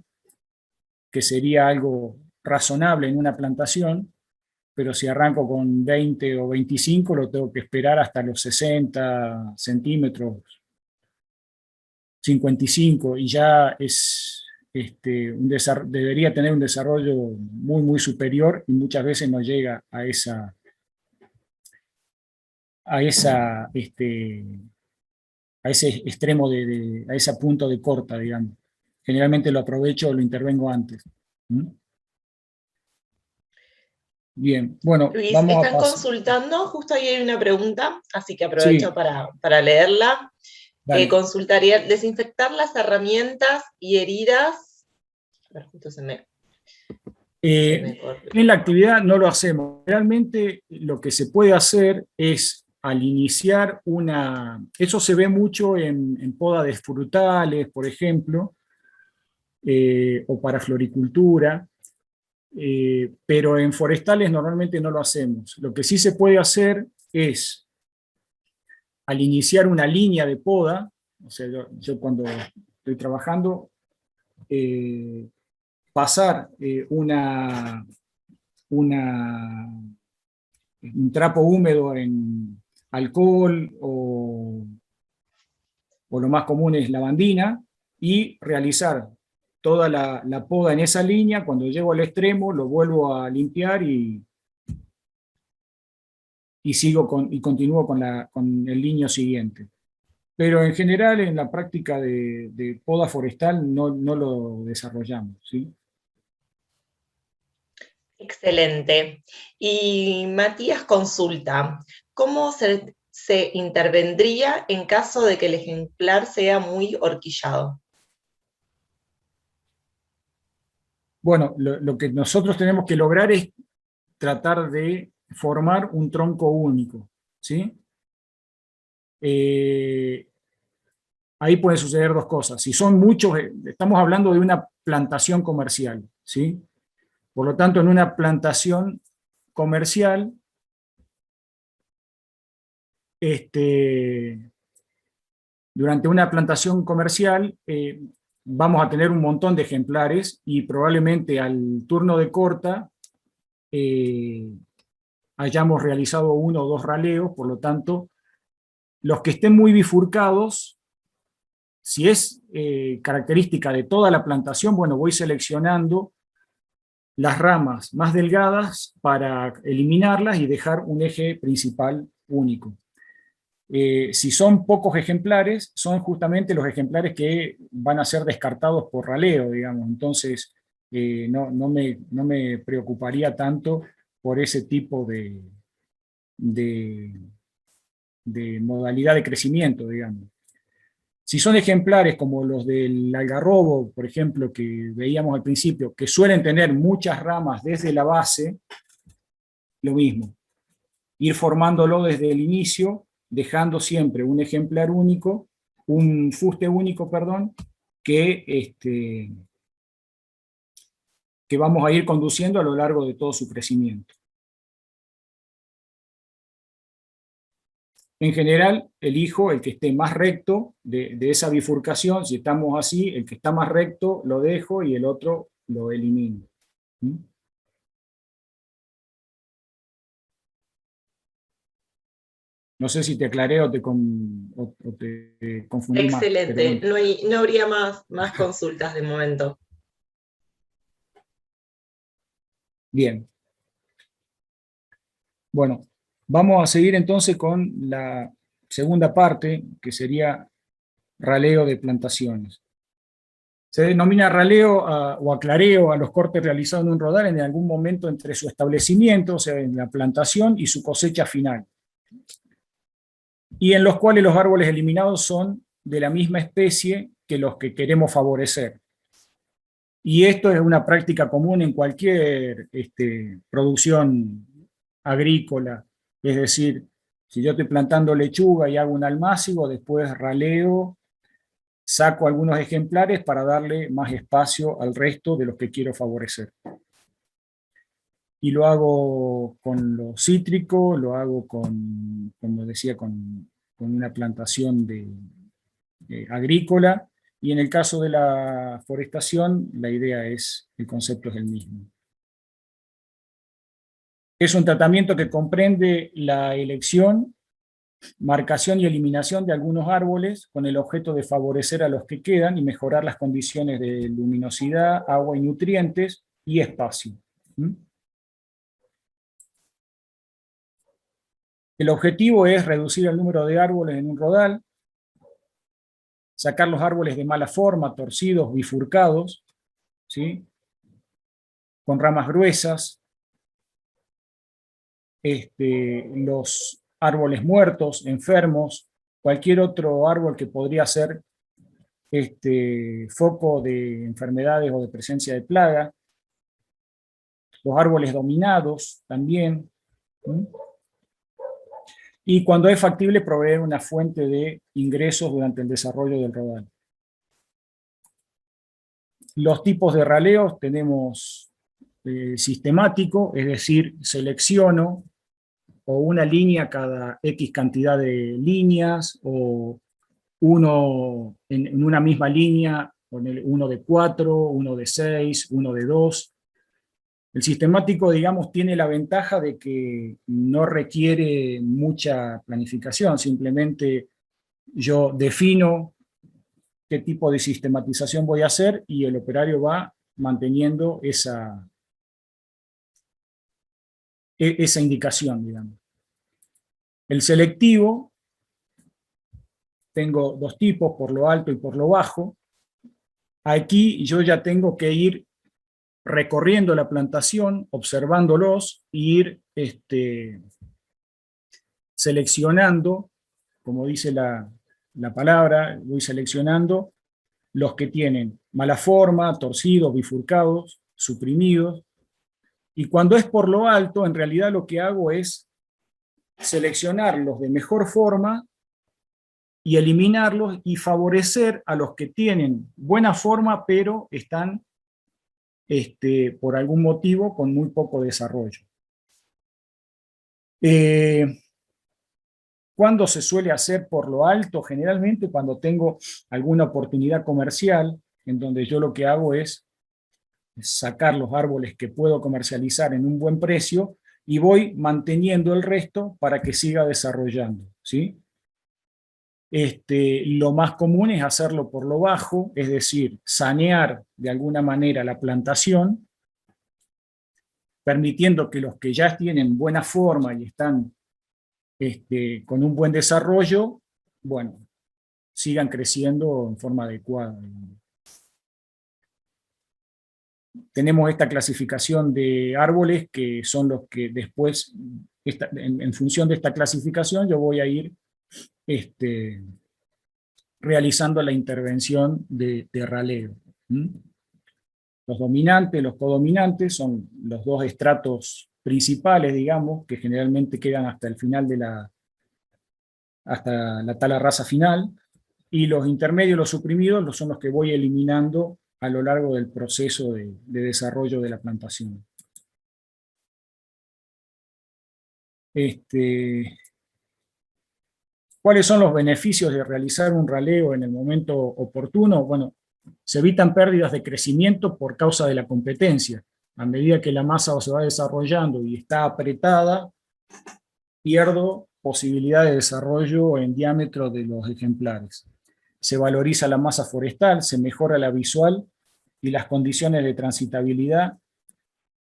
que sería algo razonable en una plantación, pero si arranco con 20 o 25, lo tengo que esperar hasta los 60 centímetros, 55, y ya es, debería tener un desarrollo muy, muy superior, y muchas veces no llega a ese extremo, a ese punto de corta, digamos. Generalmente lo aprovecho o lo intervengo antes. ¿Mm? Bien, bueno, Luis, vamos a están pasar. consultando, justo ahí hay una pregunta, así que aprovecho Sí, para leerla. dale. Consultaría, desinfectar las herramientas y heridas. A ver, justo se me cortó. En la actividad no lo hacemos. Realmente lo que se puede hacer es, al iniciar eso se ve mucho en poda de frutales, por ejemplo, o para floricultura, pero en forestales normalmente no lo hacemos. Lo que sí se puede hacer es, al iniciar una línea de poda, o sea, yo cuando estoy trabajando, pasar un trapo húmedo en alcohol, o lo más común es lavandina, y realizar toda la poda en esa línea. Cuando llego al extremo lo vuelvo a limpiar y continúo con el liño siguiente. Pero en general en la práctica de poda forestal no lo desarrollamos, ¿sí? Excelente. Y Matías consulta, ¿cómo se intervendría en caso de que el ejemplar sea muy horquillado? Bueno, lo que nosotros tenemos que lograr es tratar de formar un tronco único, ¿sí? Ahí pueden suceder dos cosas. Si son muchos, estamos hablando de una plantación comercial, ¿sí? Por lo tanto, en una plantación comercial, durante una plantación comercial, vamos a tener un montón de ejemplares, y probablemente al turno de corta hayamos realizado uno o dos raleos. Por lo tanto, los que estén muy bifurcados, si es característica de toda la plantación, bueno, voy seleccionando las ramas más delgadas para eliminarlas y dejar un eje principal único. Si son pocos ejemplares, son justamente los ejemplares que van a ser descartados por raleo, digamos. Entonces, no me preocuparía tanto por ese tipo de, de modalidad de crecimiento, digamos. Si son ejemplares como los del algarrobo, por ejemplo, que veíamos al principio, que suelen tener muchas ramas desde la base, lo mismo. Ir formándolo desde el inicio, dejando siempre un ejemplar único, un fuste único, perdón, que vamos a ir conduciendo a lo largo de todo su crecimiento. En general, elijo el que esté más recto de esa bifurcación. Si estamos así, el que está más recto lo dejo y el otro lo elimino. ¿Mm? No sé si te aclaré o te confundí más. Pero Excelente, bueno. no habría más consultas de momento. Bien. Bueno, vamos a seguir entonces con la segunda parte, que sería raleo de plantaciones. Se denomina raleo o aclareo a los cortes realizados en un rodal en algún momento entre su establecimiento, o sea, en la plantación, y su cosecha final, y en los cuales los árboles eliminados son de la misma especie que los que queremos favorecer. Y esto es una práctica común en cualquier producción agrícola. Es decir, si yo estoy plantando lechuga y hago un almácigo, después raleo, saco algunos ejemplares para darle más espacio al resto de los que quiero favorecer. Y lo hago con lo cítrico, lo hago como decía, con una plantación agrícola, y en el caso de la forestación, la idea es, el concepto es el mismo. Es un tratamiento que comprende la elección, marcación y eliminación de algunos árboles con el objeto de favorecer a los que quedan y mejorar las condiciones de luminosidad, agua y nutrientes y espacio. El objetivo es reducir el número de árboles en un rodal, sacar los árboles de mala forma, torcidos, bifurcados, ¿sí?, con ramas gruesas, los árboles muertos, enfermos, cualquier otro árbol que podría ser foco de enfermedades o de presencia de plaga, los árboles dominados también, ¿sí?, y cuando es factible proveer una fuente de ingresos durante el desarrollo del rodal. Los tipos de raleos tenemos sistemático, es decir, selecciono o una línea cada X cantidad de líneas, o uno en una misma línea, uno de 4, uno de 6, uno de 2. El sistemático, digamos, tiene la ventaja de que no requiere mucha planificación, simplemente yo defino qué tipo de sistematización voy a hacer y el operario va manteniendo esa indicación, digamos. El selectivo, tengo dos tipos, por lo alto y por lo bajo. Aquí yo ya tengo que ir recorriendo la plantación, observándolos, e ir seleccionando, como dice la palabra, voy seleccionando los que tienen mala forma, torcidos, bifurcados, suprimidos, y cuando es por lo alto, en realidad lo que hago es seleccionarlos de mejor forma y eliminarlos y favorecer a los que tienen buena forma, pero están por algún motivo con muy poco desarrollo. ¿Cuándo se suele hacer por lo alto? Generalmente cuando tengo alguna oportunidad comercial, en donde yo lo que hago es sacar los árboles que puedo comercializar en un buen precio y voy manteniendo el resto para que siga desarrollando, ¿sí? Lo más común es hacerlo por lo bajo, es decir, sanear de alguna manera la plantación, permitiendo que los que ya tienen buena forma y están con un buen desarrollo, bueno, sigan creciendo en forma adecuada. Tenemos esta clasificación de árboles que son los que después, en función de esta clasificación, yo voy a ir realizando la intervención de raleo. Los dominantes, los codominantes son los dos estratos principales, digamos, que generalmente quedan hasta el final hasta la tala rasa final, y los intermedios, los suprimidos, son los que voy eliminando a lo largo del proceso de desarrollo de la plantación. ¿Cuáles son los beneficios de realizar un raleo en el momento oportuno? Bueno, se evitan pérdidas de crecimiento por causa de la competencia. A medida que la masa se va desarrollando y está apretada, pierdo posibilidad de desarrollo en diámetro de los ejemplares. Se valoriza la masa forestal, se mejora la visual y las condiciones de transitabilidad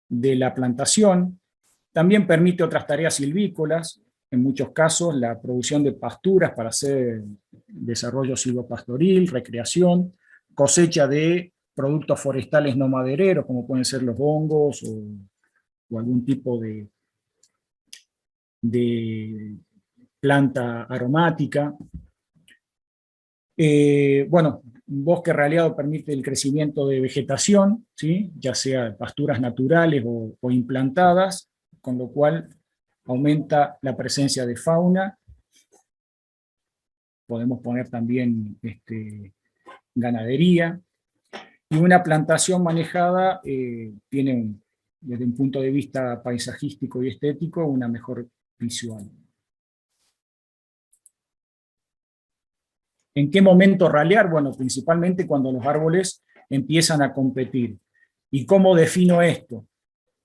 de la plantación. También permite otras tareas silvícolas, en muchos casos la producción de pasturas para hacer desarrollo silvopastoril, recreación, cosecha de productos forestales no madereros, como pueden ser los hongos o algún tipo de planta aromática. Bueno, un bosque raleado permite el crecimiento de vegetación, ¿sí?, ya sea pasturas naturales o implantadas, con lo cual aumenta la presencia de fauna. Podemos poner también ganadería. Y una plantación manejada tiene, desde un punto de vista paisajístico y estético, una mejor visual. ¿En qué momento ralear? Bueno, principalmente cuando los árboles empiezan a competir. ¿Y cómo defino esto?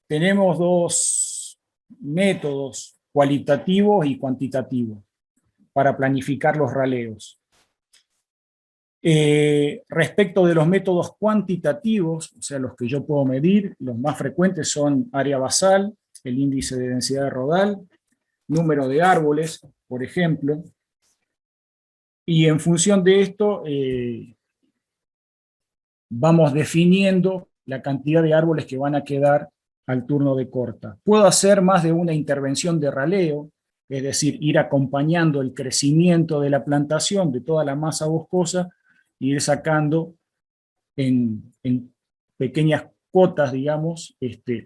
Tenemos dos métodos cualitativos y cuantitativos para planificar los raleos. Respecto de los métodos cuantitativos, o sea, los que yo puedo medir, los más frecuentes son área basal, el índice de densidad de rodal, número de árboles, por ejemplo, y en función de esto vamos definiendo la cantidad de árboles que van a quedar al turno de corta. Puedo hacer más de una intervención de raleo, es decir, ir acompañando el crecimiento de la plantación, de toda la masa boscosa, e ir sacando en pequeñas cuotas, digamos,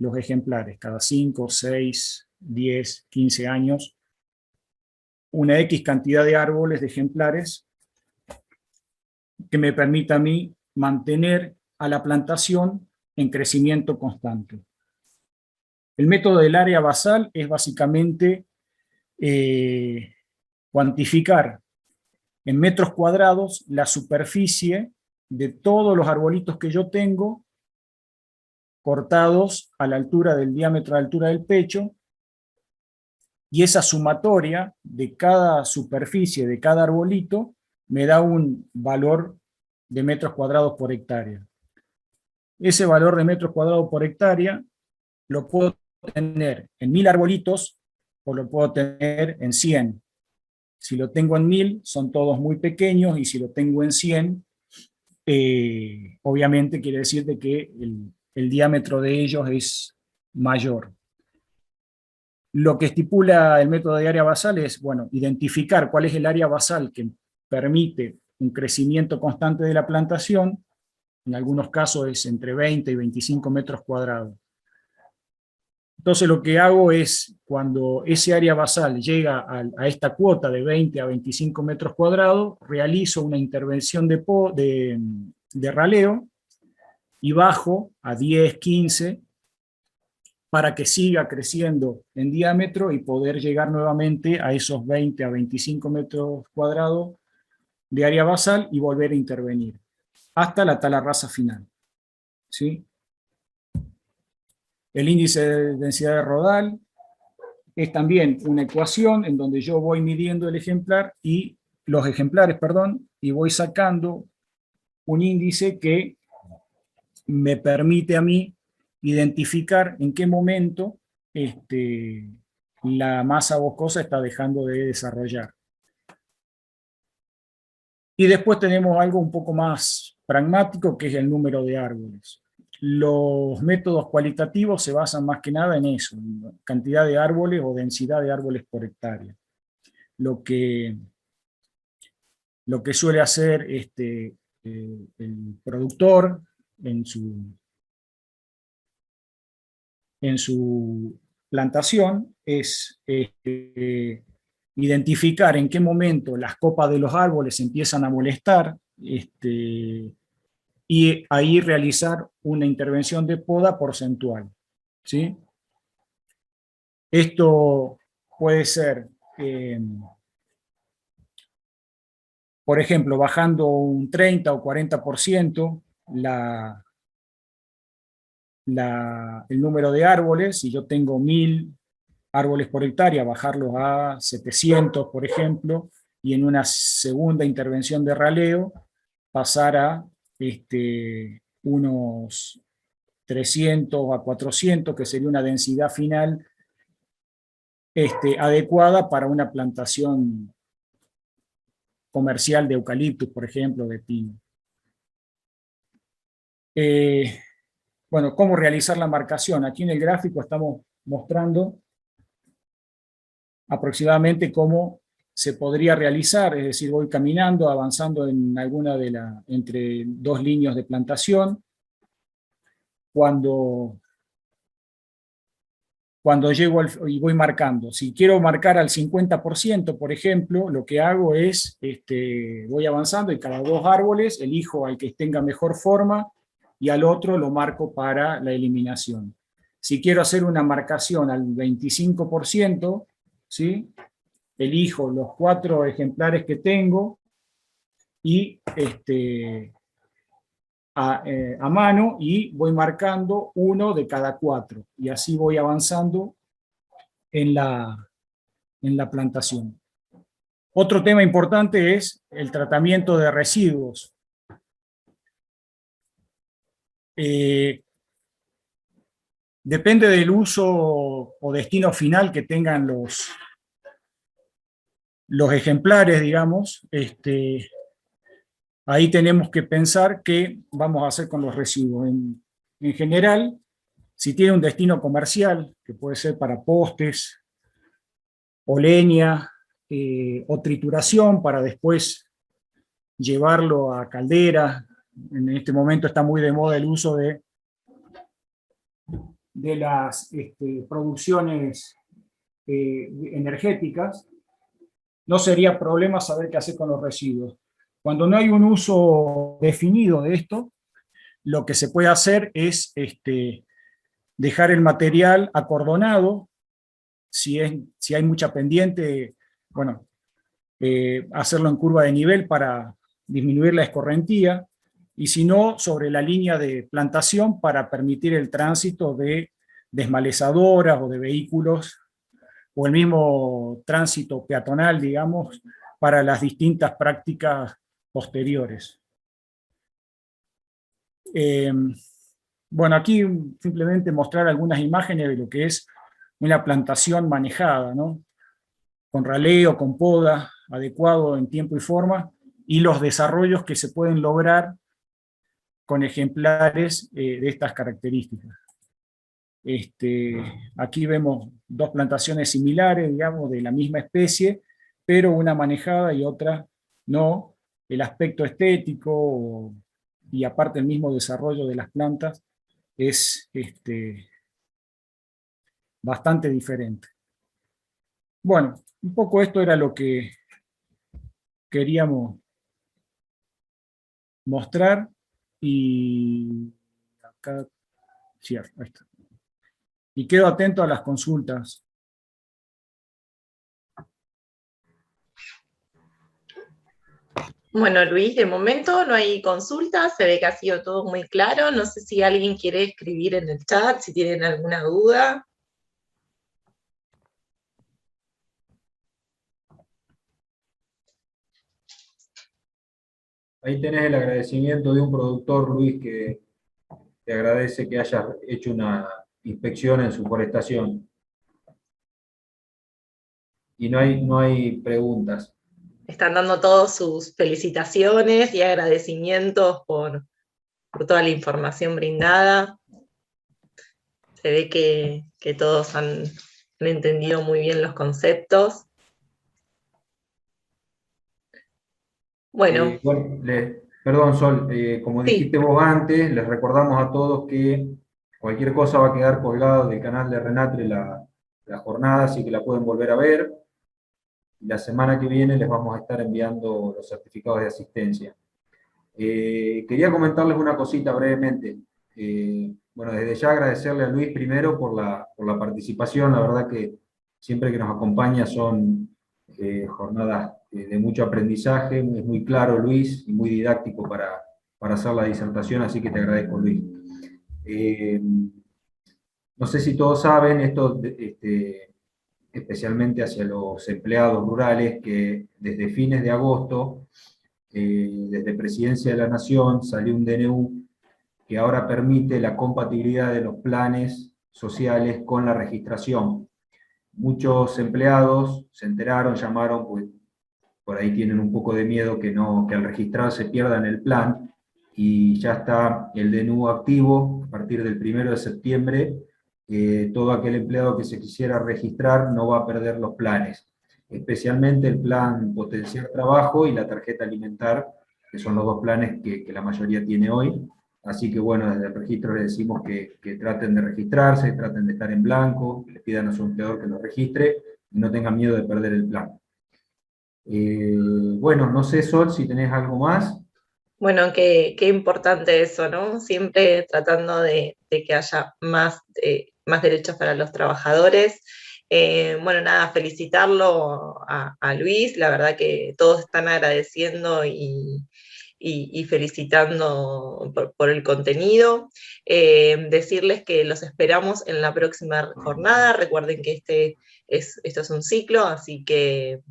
los ejemplares, cada 5, 6, 10, 15 años, una X cantidad de árboles, de ejemplares, que me permita a mí mantener a la plantación en crecimiento constante. El método del área basal es básicamente cuantificar en metros cuadrados la superficie de todos los arbolitos que yo tengo cortados a la altura del diámetro, a la altura del pecho, y esa sumatoria de cada superficie, de cada arbolito, me da un valor de metros cuadrados por hectárea. Ese valor de metros cuadrados por hectárea lo puedo tener en 1000 arbolitos o lo puedo tener en 100. Si lo tengo en 1000, son todos muy pequeños, y si lo tengo en 100, obviamente quiere decir de que el diámetro de ellos es mayor. Lo que estipula el método de área basal es, bueno, identificar cuál es el área basal que permite un crecimiento constante de la plantación. En algunos casos es entre 20 y 25 metros cuadrados. Entonces lo que hago es, cuando ese área basal llega a esta cuota de 20 a 25 metros cuadrados, realizo una intervención de raleo y bajo a 10, 15, para que siga creciendo en diámetro y poder llegar nuevamente a esos 20 a 25 metros cuadrados de área basal y volver a intervenir, hasta la tala rasa final. ¿Sí? El índice de densidad de rodal es también una ecuación en donde yo voy midiendo los ejemplares, y voy sacando un índice que me permite a mí identificar en qué momento la masa boscosa está dejando de desarrollar. Y después tenemos algo un poco más pragmático, que es el número de árboles. Los métodos cualitativos se basan más que nada en eso, en cantidad de árboles o densidad de árboles por hectárea. Lo que suele hacer el productor en su plantación es identificar en qué momento las copas de los árboles empiezan a molestar, y ahí realizar una intervención de poda porcentual. ¿Sí? Esto puede ser, por ejemplo, bajando un 30 o 40% el número de árboles. Si yo tengo 1000 árboles por hectárea, bajarlos a 700, por ejemplo, y en una segunda intervención de raleo pasar a unos 300 a 400, que sería una densidad final adecuada para una plantación comercial de eucaliptus, por ejemplo, de pino. Bueno, ¿cómo realizar la marcación? Aquí en el gráfico estamos mostrando aproximadamente cómo se podría realizar, es decir, voy caminando, avanzando en alguna entre dos líneas de plantación. Cuando llego y voy marcando, si quiero marcar al 50%, por ejemplo, lo que hago es, voy avanzando y cada 2 árboles elijo al que tenga mejor forma y al otro lo marco para la eliminación. Si quiero hacer una marcación al 25%, ¿sí? Elijo los 4 ejemplares que tengo y a mano, y voy marcando uno de cada 4, y así voy avanzando en la plantación. Otro tema importante es el tratamiento de residuos. Depende del uso o destino final que tengan los ejemplares, digamos. Ahí tenemos que pensar qué vamos a hacer con los residuos. En general, si tiene un destino comercial, que puede ser para postes, o leña, o trituración para después llevarlo a caldera. En este momento está muy de moda el uso de las producciones energéticas. No sería problema saber qué hacer con los residuos. Cuando no hay un uso definido de esto, lo que se puede hacer es dejar el material acordonado. Si hay mucha pendiente, bueno, hacerlo en curva de nivel para disminuir la escorrentía, y si no, sobre la línea de plantación para permitir el tránsito de desmalezadoras o de vehículos, o el mismo tránsito peatonal, digamos, para las distintas prácticas posteriores. Bueno, aquí simplemente mostrar algunas imágenes de lo que es una plantación manejada, ¿no? Con raleo, con poda, adecuado en tiempo y forma, y los desarrollos que se pueden lograr con ejemplares de estas características. Aquí vemos dos plantaciones similares, digamos, de la misma especie, pero una manejada y otra no. El aspecto estético y aparte el mismo desarrollo de las plantas es bastante diferente. Bueno, un poco esto era lo que queríamos mostrar, y acá cierro, ahí está. Y quedo atento a las consultas. Bueno, Luis, de momento no hay consultas, se ve que ha sido todo muy claro. No sé si alguien quiere escribir en el chat, si tienen alguna duda. Ahí tenés el agradecimiento de un productor, Luis, que te agradece que hayas hecho una inspección en su forestación. Y no hay preguntas. Están dando todas sus felicitaciones y agradecimientos por toda la información brindada. Se ve que todos han entendido muy bien los conceptos. Bueno, Perdón, Sol, como sí, dijiste vos antes, les recordamos a todos que cualquier cosa va a quedar colgado del canal de Renatre la jornada, así que la pueden volver a ver. La semana que viene les vamos a estar enviando los certificados de asistencia. Quería comentarles una cosita brevemente. Bueno, desde ya agradecerle a Luis primero por la participación. La verdad que siempre que nos acompaña son jornadas de mucho aprendizaje. Es muy claro, Luis, y muy didáctico para hacer la disertación, así que te agradezco, Luis. No sé si todos saben, esto especialmente hacia los empleados rurales, que desde fines de agosto, desde Presidencia de la Nación, salió un DNU que ahora permite la compatibilidad de los planes sociales con la registración. Muchos empleados se enteraron, llamaron, pues por ahí tienen un poco de miedo que al registrarse pierdan el plan, y ya está el DNU activo. A partir del 1 de septiembre, todo aquel empleado que se quisiera registrar no va a perder los planes, especialmente el plan Potenciar Trabajo y la tarjeta alimentar, que son los dos planes que la mayoría tiene hoy. Así que bueno, desde el registro les decimos que traten de registrarse, traten de estar en blanco, que le pidan a su empleador que lo registre y no tengan miedo de perder el plan. Bueno, no sé, Sol, si tenés algo más. bueno, qué importante eso, ¿no? Siempre tratando de que haya más derechos para los trabajadores. Bueno, nada, felicitarlo a Luis, la verdad que todos están agradeciendo y y felicitando por el contenido. Decirles que los esperamos en la próxima jornada. Recuerden que esto es un ciclo, así que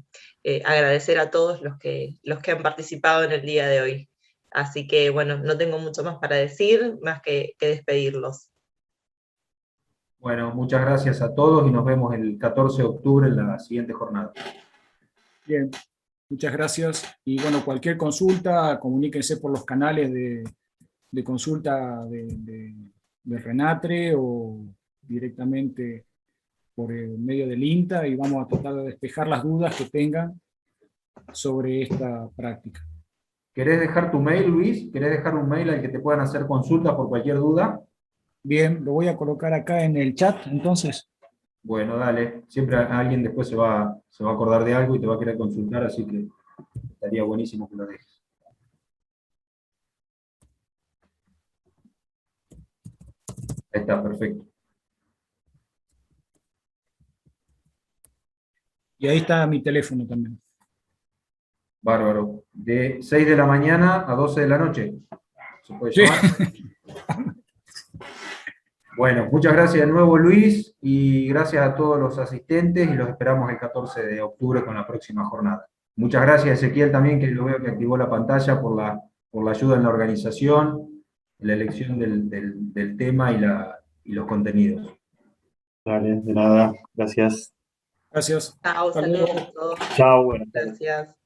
agradecer a todos los que han participado en el día de hoy. Así que, bueno, no tengo mucho más para decir, más que despedirlos. Bueno, muchas gracias a todos y nos vemos el 14 de octubre en la siguiente jornada. Bien, muchas gracias. Y bueno, cualquier consulta, comuníquense por los canales de consulta de RENATRE o directamente por el medio del INTA, y vamos a tratar de despejar las dudas que tengan sobre esta práctica. ¿Querés dejar tu mail, Luis? ¿Querés dejar un mail al que te puedan hacer consultas por cualquier duda? Bien, lo voy a colocar acá en el chat, entonces. Bueno, dale. Siempre alguien después se va a acordar de algo y te va a querer consultar, así que estaría buenísimo que lo dejes. Ahí está, perfecto. Y ahí está mi teléfono también. Bárbaro. De 6 de la mañana a 12 de la noche. ¿Se puede llamar? Sí. Bueno, muchas gracias de nuevo, Luis, y gracias a todos los asistentes, y los esperamos el 14 de octubre con la próxima jornada. Muchas gracias, Ezequiel, también, que lo veo que activó la pantalla, por la ayuda en la organización, en la elección del tema y los contenidos. Dale, de nada, gracias. Gracias. Chao, saludos a todos. Chao, buenas tardes. Gracias.